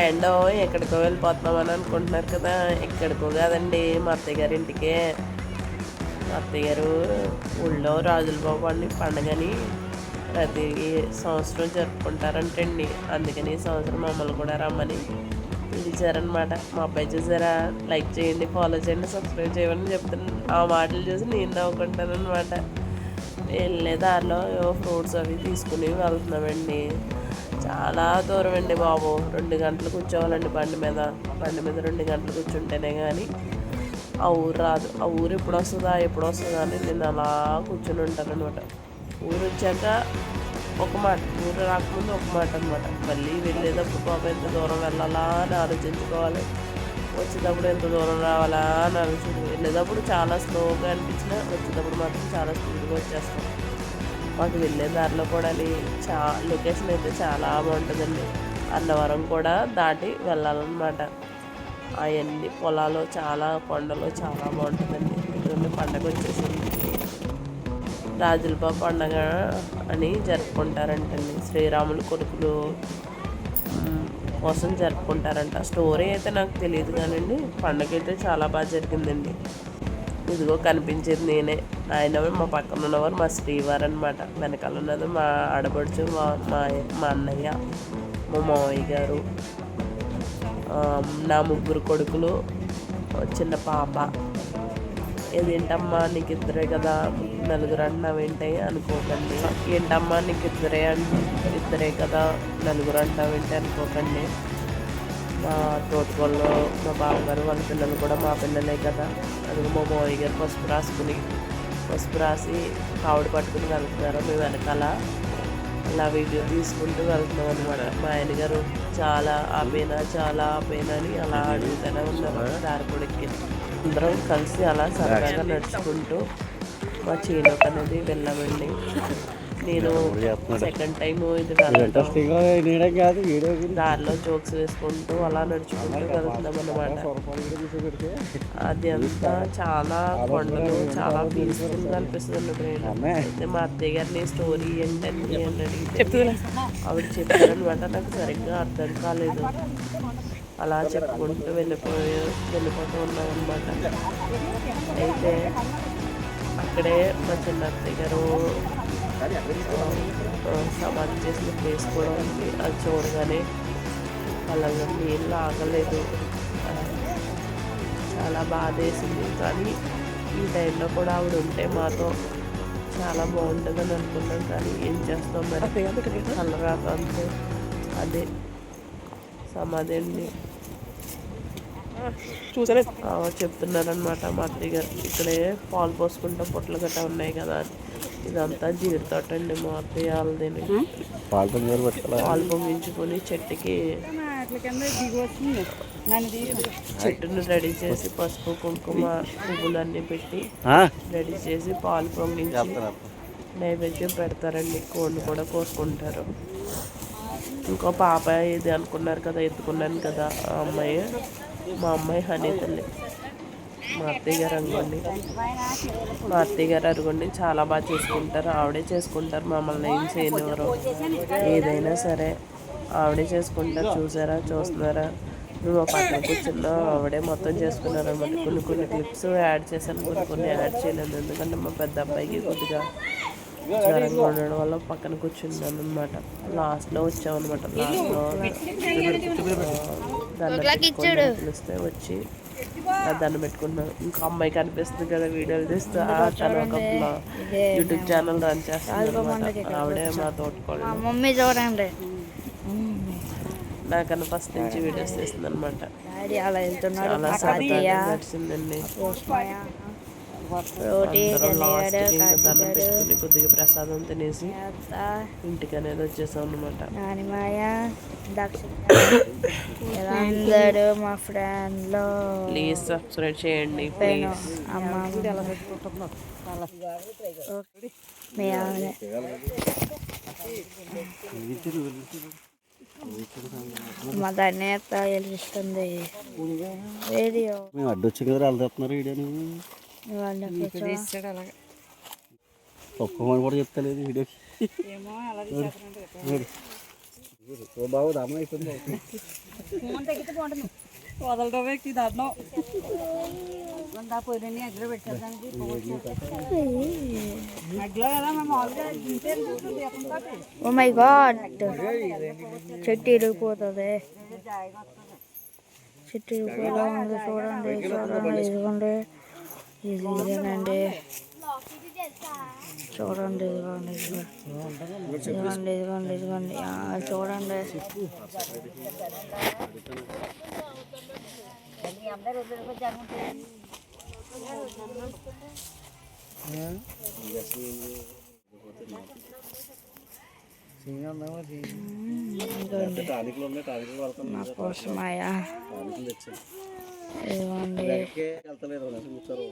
And ఎక్కడికో వెళ్ళిపోతున్నామని అనుకుంటున్నారు కదా, ఎక్కడికో కాదండి, మా అత్తయ్య గారి ఇంటికే. మా అత్తయ్య గారు ఊళ్ళో రాజుల బాబు పండుగని ప్రతి సంవత్సరం జరుపుకుంటారంటండి. అందుకని ఈ సంవత్సరం మమ్మల్ని కూడా రమ్మని పిలిచారనమాట. మా అబ్బాయి చూసారా, లైక్ చేయండి, ఫాలో చేయండి, సబ్స్క్రైబ్ చేయమని చెప్తున్నాను. ఆ మాటలు చూసి నేను నవ్వుకుంటాను అనమాట. వెళ్ళే దారిలో ఫ్రూట్స్ అవి తీసుకుని వెళ్తున్నామండి. చాలా దూరం అండి బాబు, 2 గంటలు కూర్చోవాలండి బండి మీద 2 గంటలు కూర్చుంటేనే కానీ ఆ ఊరు రాదు. ఆ ఊరు ఎప్పుడు వస్తుందా అని నేను అలా కూర్చొని ఉంటాను అనమాట. ఊరు వచ్చాక ఒక మాట, ఊరు రాకముందు ఒక మాట అనమాట. మళ్ళీ వెళ్ళేటప్పుడు పాపం ఎంత దూరం వెళ్ళాలా అని ఆలోచించుకోవాలి, వచ్చేటప్పుడు ఎంత దూరం రావాలా అని ఆలోచించి. వెళ్ళేటప్పుడు చాలా స్లోగా అనిపించిన, వచ్చేటప్పుడు మాత్రం చాలా స్పీడ్గా వచ్చేస్తాం. మాకు వెళ్ళే దారిలో కూడా లొకేషన్ అయితే చాలా బాగుంటుందండి. అన్నవరం కూడా దాటి వెళ్ళాలన్నమాట. అవన్నీ పొలాలు, చాలా కొండలు, చాలా బాగుంటుందండి. ఇటువంటి పండగ వచ్చేసింది. రాజులబాబు పండగ అని జరుపుకుంటారంటండి. శ్రీరాములు కొడుకులు కోసం జరుపుకుంటారంట. స్టోరీ అయితే నాకు తెలియదు కానండి, పండగ అయితే చాలా బాగా జరిగిందండి. ఇదిగో కనిపించేది నేనే, ఆయన మా పక్కన ఉన్నవారు మా శ్రీవారు అనమాట. వెనకాల ఉన్నది మా ఆడపడుచు, మా అన్నయ్య, మా మావయ్య గారు, నా 3 కొడుకులు, చిన్న పాప. ఏంటమ్మా నీకు ఇద్దరే కదా, నలుగురు అంటున్నావేంటి అనుకోకండి. ఏంటమ్మా నీకు ఇద్దరే కదా, నలుగురు అంటావేంటి అనుకోకండి. మా తోటకోళ్ళు, మా బావగారు వాళ్ళ పిల్లలు కూడా మా పిల్లలే కదా. అది మా మావయ్య గారు పసుపు రాసి కావుడు పట్టుకుని వెళ్తున్నారు. మేము వెనకాల అలా వీడియో తీసుకుంటూ వెళ్తున్నాం అనమాట. మా ఆయన గారు చాలా ఆపేనా అని అలా అడుగుతూనే ఉన్నారు దారి పొడికి. అందరం కలిసి అలా సరదాగా నడుచుకుంటూ మా చేలోకి అనేది వెళ్ళామండి. నేను సెకండ్ టైం ఇది దారిలో జోక్స్ వేసుకుంటూ అలా నడుచుకుంటూ వెళ్తున్నాం అనమాట. అది అంతా చాలా కొండలు, చాలా పీస్ఫుల్గా అనిపిస్తుంది బ్రెయిన్. అయితే మా అత్తయ్య గారిని స్టోరీ ఏంటండి అని అడిగితే ఆవిడ చెప్పారనమాట. నాకు సరిగ్గా అర్థం కాలేదు. అలా చెప్పుకుంటూ వెళ్ళిపోతూ ఉన్నాం అనమాట. అయితే అక్కడే మా చిన్న అత్తయ్య గారు సమాధి చేసిన ప్లేస్ కూడా ఉంది. అది చూడగానే కళ్ళల్లో నీళ్ళు ఆగలేదు. చాలా బాధ వేసింది. కానీ ఈ టైంలో కూడా ఆవిడ ఉంటే మాతో చాలా బాగుంటుందని అనుకున్నాం. కానీ ఏం చేస్తాం మరి, కలరాక అంతే. అదే సమాధి అండి. చూసే చెప్తున్నారనమాట మా అత్తయ్య గారు. ఇక్కడే పాలు పోసుకుంటాం, పొట్లు గట్ట ఉన్నాయి కదా. ఇదంతా జీడి తోట అండి మా అత్తయ్య వాళ్ళదని. పాలు పొంగించుకొని చెట్టును రెడీ చేసి పసుపు, కుంకుమ, పువ్వులన్నీ పెట్టి రెడీ చేసి పాలు పొంగించి నైవేద్యం పెడతారండి. కోళ్ళు కూడా కోసుకుంటారు. ఇంకో పాప ఇది అనుకున్నారు కదా, ఎత్తుకున్నాను కదా, ఆ అమ్మాయి మా అమ్మాయి హనీ తల్లి. మా అత్తయ్య గారు అరుగుండి చాలా బాగా చేసుకుంటారు. ఆవిడే చేసుకుంటారు, మమ్మల్ని ఏం చేయనివ్వరు. ఏదైనా సరే ఆవిడే చేసుకుంటారు. చూస్తున్నారా మేము పక్కన కూర్చున్నా ఆవిడే మొత్తం చేసుకున్నారు అనమాట. కొన్ని క్లిప్స్ యాడ్ చేశాను, కొన్ని యాడ్ చేయలేదు. ఎందుకంటే మా పెద్ద అబ్బాయికి కొద్దిగా జ్వరంగా ఉండడం వల్ల పక్కన కూర్చున్నాను అనమాట. లాస్ట్లో వచ్చామన్నమాట. లాస్ట్లో దండం పెట్టుకొని పిలిస్తే వచ్చి దండం పెట్టుకుంటున్నాను. ఇంకా అమ్మాయి కనిపిస్తుంది కదా వీడియోలు తీస్తూ, తను ఒక యూట్యూబ్ ఛానల్ రన్ చేస్తుంది అనమాట. ఆవిడే మా తోటకోళ్ళు. నాకన్నా ఫస్ట్ నుంచి వీడియోస్ తీస్తుంది అనమాట. చాలా సరదాగా నడిచిందండి. దండం పెట్టుకుని కొద్దిగా ప్రసాదం తినేసి ఇంటికి అనేది వచ్చేసాం అనమాట. మా ఫ్రెండ్లో ప్లీజ్ సబ్స్క్రైబ్ చేయండి ప్లీజ్. మా దాన్ని గెలుస్తుంది రేడియో. మేము అడ్డొచ్చి కదా వెళ్తున్నారు వీడియో. ఒక్క కూడా చెప్తలేదు వీడియోకి. ఓ బాబు దామం అయిపోయింది వదలడం వ్యక్తి దాంట్లో పోయిన ఎగ్ర పెట్టేదానికి ఎగ్లో కదా మేము మామూలుగా ఓ మై గాడ్ చెట్టు ఇరిగిపోతుంది చెట్టు ఇరిగిపోయేలా ఉంది చూడండి ఇదిగోండి ఇదేనండి చూడండి ఇదిగోండి ఇదిగోండి చూడండి టానిక్లు ఉన్నాయి టానిక్లు వాడతాను నా కోసమాయా టానిక్లు తెచ్చాను ఇదిగోండి వెళ్తలేదు కూర్చోరు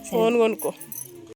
ఫోన్ కొనుక్కో